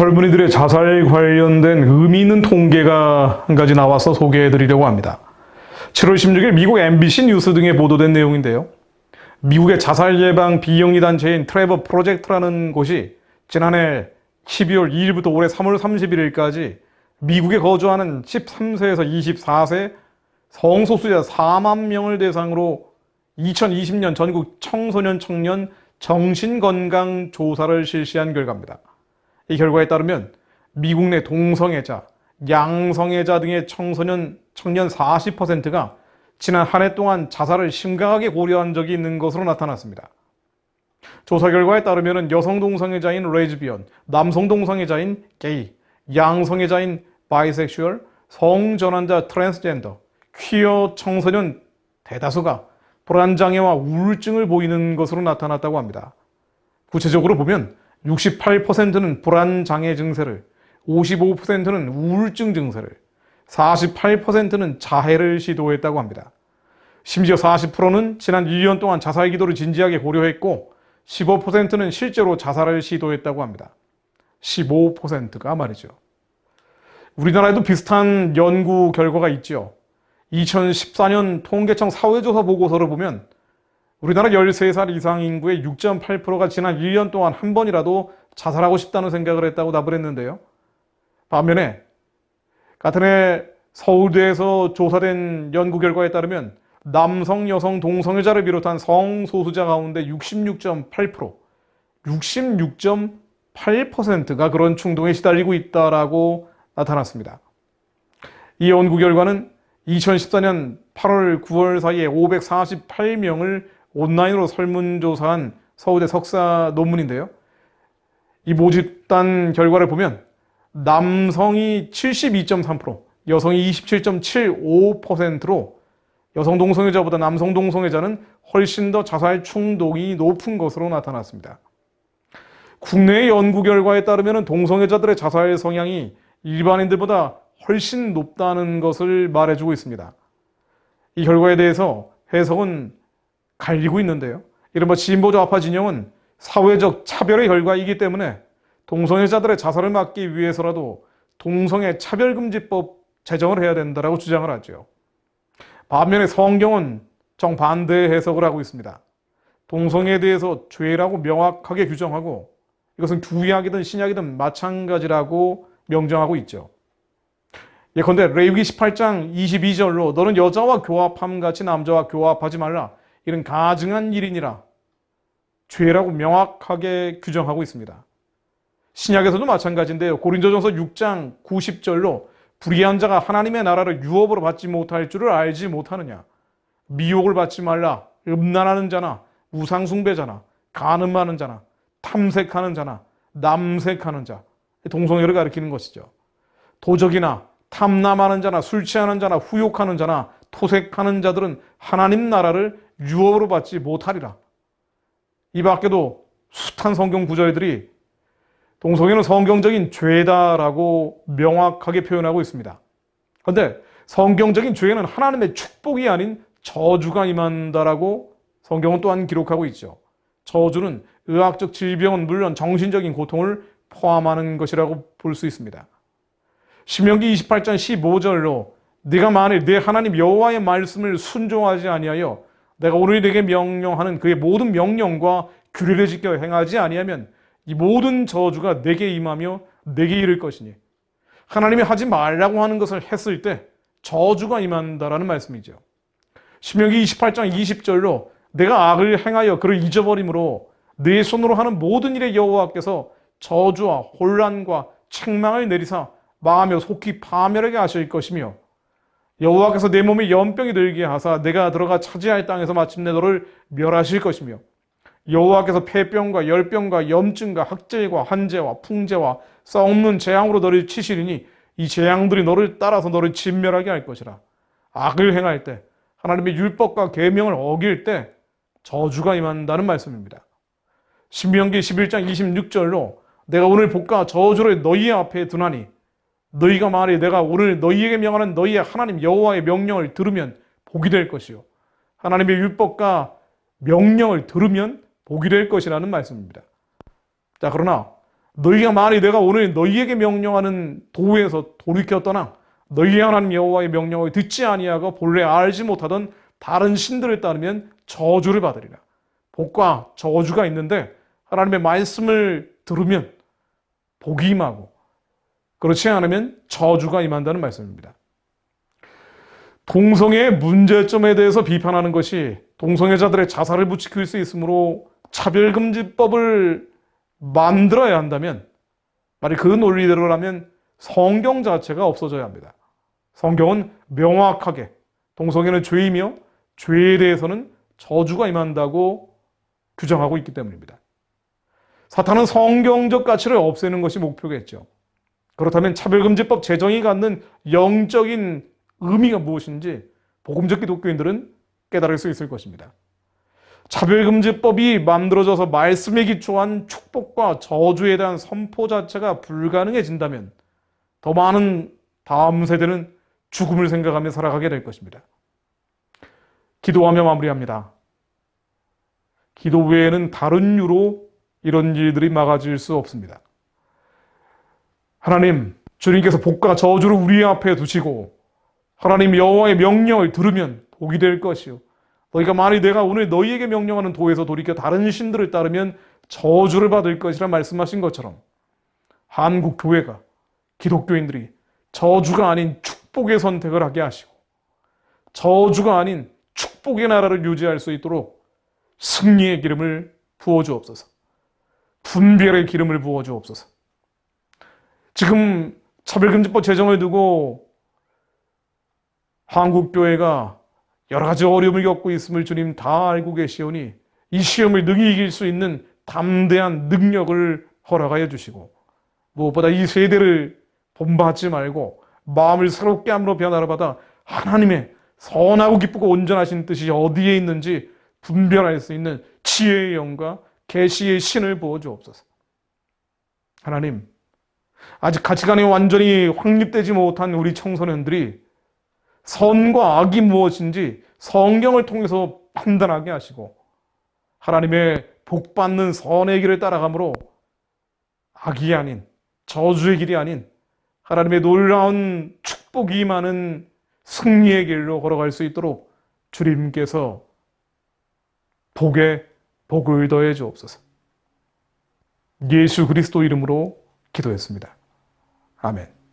젊은이들의 자살 관련된 의미 있는 통계가 한 가지 나와서 소개해 드리려고 합니다. 7월 16일 미국 MBC 뉴스 등에 보도된 내용인데요. 미국의 자살 예방 비영리 단체인 트레버 프로젝트라는 곳이 지난해 12월 2일부터 올해 3월 31일까지 미국에 거주하는 13세에서 24세 성소수자 4만 명을 대상으로 2020년 전국 청소년 청년 정신건강 조사를 실시한 결과입니다. 이 결과에 따르면 미국 내 동성애자, 양성애자 등의 청년 40%가 지난 한 해 동안 자살을 심각하게 고려한 적이 있는 것으로 나타났습니다. 조사 결과에 따르면 여성 동성애자인 레즈비언, 남성 동성애자인 게이, 양성애자인 바이섹슈얼, 성전환자 트랜스젠더, 퀴어 청소년 대다수가 불안장애와 우울증을 보이는 것으로 나타났다고 합니다. 구체적으로 보면 68%는 불안장애 증세를, 55%는 우울증 증세를, 48%는 자해를 시도했다고 합니다. 심지어 40%는 지난 1년 동안 자살 기도를 진지하게 고려했고 15%는 실제로 자살을 시도했다고 합니다. 15%가 말이죠. 우리나라에도 비슷한 연구 결과가 있죠. 2014년 통계청 사회조사 보고서를 보면 우리나라 13살 이상 인구의 6.8%가 지난 1년 동안 한 번이라도 자살하고 싶다는 생각을 했다고 답을 했는데요. 반면에 같은 해 서울대에서 조사된 연구 결과에 따르면 남성, 여성, 동성애자를 비롯한 성소수자 가운데 66.8%가 그런 충동에 시달리고 있다라고 나타났습니다. 이 연구 결과는 2014년 8월, 9월 사이에 548명을 온라인으로 설문조사한 서울대 석사 논문인데요. 이 모집단 결과를 보면 남성이 72.3%, 여성이 27.75%로 여성 동성애자보다 남성 동성애자는 훨씬 더 자살 충동이 높은 것으로 나타났습니다. 국내의 연구 결과에 따르면 동성애자들의 자살 성향이 일반인들보다 훨씬 높다는 것을 말해주고 있습니다. 이 결과에 대해서 해석은 갈리고 있는데요. 이른바 진보 좌파 진영은 사회적 차별의 결과이기 때문에 동성애자들의 자살을 막기 위해서라도 동성애 차별금지법 제정을 해야 된다고 주장을 하죠. 반면에 성경은 정반대의 해석을 하고 있습니다. 동성애에 대해서 죄라고 명확하게 규정하고 이것은 구약이든 신약이든 마찬가지라고 명정하고 있죠. 예컨대 레위기 18장 22절로 너는 여자와 교합함 같이 남자와 교합하지 말라. 이는 가증한 일이니라. 죄라고 명확하게 규정하고 있습니다. 신약에서도 마찬가지인데요. 고린도전서 6장 90절로 불의한 자가 하나님의 나라를 유업으로 받지 못할 줄을 알지 못하느냐. 미혹을 받지 말라. 음란하는 자나 우상숭배자나 간음하는 자나 탐색하는 자나 남색하는 자. 동성애를 가리키는 것이죠. 도적이나 탐남하는 자나 술 취하는 자나 후욕하는 자나 토색하는 자들은 하나님 나라를 유업으로 받지 못하리라. 이 밖에도 숱한 성경 구절들이 동성애는 성경적인 죄다라고 명확하게 표현하고 있습니다. 그런데 성경적인 죄는 하나님의 축복이 아닌 저주가 임한다라고 성경은 또한 기록하고 있죠. 저주는 의학적 질병은 물론 정신적인 고통을 포함하는 것이라고 볼 수 있습니다. 신명기 28장 15절로 네가 만일 내 하나님 여호와의 말씀을 순종하지 아니하여 내가 오늘 네게 명령하는 그의 모든 명령과 규례를 지켜 행하지 아니하면 이 모든 저주가 내게 임하며 내게 이를 것이니 하나님이 하지 말라고 하는 것을 했을 때 저주가 임한다라는 말씀이죠. 신명기 28장 20절로 내가 악을 행하여 그를 잊어버림으로 내 손으로 하는 모든 일에 여호와께서 저주와 혼란과 책망을 내리사 망하며 속히 파멸하게 하실 것이며 여호와께서 내 몸에 연병이 들게 하사 내가 들어가 차지할 땅에서 마침내 너를 멸하실 것이며 여호와께서 폐병과 열병과 염증과 학질과 한재와 풍재와 썩는 재앙으로 너를 치시리니 이 재앙들이 너를 따라서 너를 진멸하게 할 것이라. 악을 행할 때 하나님의 율법과 계명을 어길 때 저주가 임한다는 말씀입니다. 신명기 11장 26절로 내가 오늘 볶아 저주를 너희 앞에 두나니 너희가 말해 내가 오늘 너희에게 명하는 너희의 하나님 여호와의 명령을 들으면 복이 될 것이요 하나님의 율법과 명령을 들으면 복이 될 것이라는 말씀입니다. 자, 그러나 너희가 만일 내가 오늘 너희에게 명령하는 도에서 돌이켜 떠나 너희 하나님 여호와의 명령을 듣지 아니하고 본래 알지 못하던 다른 신들을 따르면 저주를 받으리라. 복과 저주가 있는데 하나님의 말씀을 들으면 복이 임하고 그렇지 않으면 저주가 임한다는 말씀입니다. 동성애의 문제점에 대해서 비판하는 것이 동성애자들의 자살을 부추길 수 있으므로 차별금지법을 만들어야 한다면, 만약 그 논리대로라면 성경 자체가 없어져야 합니다. 성경은 명확하게 동성애는 죄이며 죄에 대해서는 저주가 임한다고 규정하고 있기 때문입니다. 사탄은 성경적 가치를 없애는 것이 목표겠죠. 그렇다면 차별금지법 제정이 갖는 영적인 의미가 무엇인지 복음적 기독교인들은 깨달을 수 있을 것입니다. 차별금지법이 만들어져서 말씀에 기초한 축복과 저주에 대한 선포 자체가 불가능해진다면 더 많은 다음 세대는 죽음을 생각하며 살아가게 될 것입니다. 기도하며 마무리합니다. 기도 외에는 다른 이유로 이런 일들이 막아질 수 없습니다. 하나님, 주님께서 복과 저주를 우리 앞에 두시고 하나님 여호와의 명령을 들으면 복이 될 것이요. 너희가 만일 내가 오늘 너희에게 명령하는 도에서 돌이켜 다른 신들을 따르면 저주를 받을 것이라 말씀하신 것처럼 한국 교회가, 기독교인들이 저주가 아닌 축복의 선택을 하게 하시고 저주가 아닌 축복의 나라를 유지할 수 있도록 승리의 기름을 부어주옵소서. 분별의 기름을 부어주옵소서. 지금 차별금지법 제정을 두고 한국교회가 여러 가지 어려움을 겪고 있음을 주님 다 알고 계시오니 이 시험을 능히 이길 수 있는 담대한 능력을 허락하여 주시고 무엇보다 이 세대를 본받지 말고 마음을 새롭게 함으로 변화를 받아 하나님의 선하고 기쁘고 온전하신 뜻이 어디에 있는지 분별할 수 있는 지혜의 영과 계시의 신을 부어주옵소서. 하나님, 아직 가치관이 완전히 확립되지 못한 우리 청소년들이 선과 악이 무엇인지 성경을 통해서 판단하게 하시고 하나님의 복받는 선의 길을 따라가므로 악이 아닌 저주의 길이 아닌 하나님의 놀라운 축복이 임하는 승리의 길로 걸어갈 수 있도록 주님께서 복에 복을 더해 주옵소서. 예수 그리스도 이름으로 기도했습니다. 아멘.